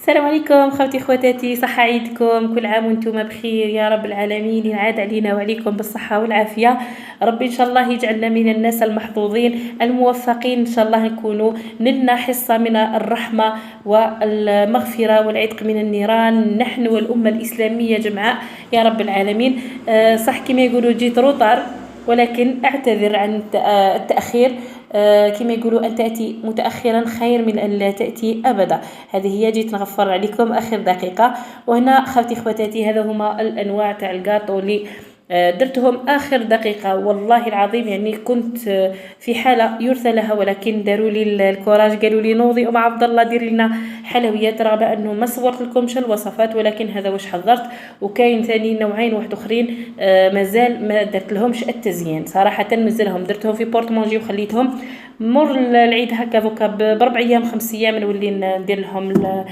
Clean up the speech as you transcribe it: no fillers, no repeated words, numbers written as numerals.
السلام عليكم خوتي خواتاتي، صحة عيدكم، كل عام وانتم بخير يا رب العالمين. ينعاد علينا وعليكم بالصحة والعافية. ربي إن شاء الله يجعلنا من الناس المحظوظين الموفقين، إن شاء الله نكونوا نلنا حصة من الرحمة والمغفرة والعتق من النيران، نحن والأمة الإسلامية جمعاء يا رب العالمين. صح كما يقولوا جيت روطر، ولكن أعتذر عن التأخير. كما يقولوا أن تأتي متأخرا خير من أن لا تأتي أبدا. هذه هي، جيت نغفر عليكم آخر دقيقة. وهنا خوتي خواتاتي، هذا هما الأنواع تاع الكاطو اللي درتهم آخر دقيقة. والله العظيم يعني كنت في حالة يرثى لها، ولكن داروا لي الكوراج، قالوا لي نوضي أم عبد الله ديري لنا حلويات، رغم أنه ما صورت لكمش الوصفات، ولكن هذا واش حضرت. وكاين ثاني نوعين واحد اخرين مازال ما درت لهمش التزيين صراحة، مازالهم درتهم في بورتمونجي وخليتهم مر العيد هكا دوكا ب4 ايام 5 ايام نولي ندير لهم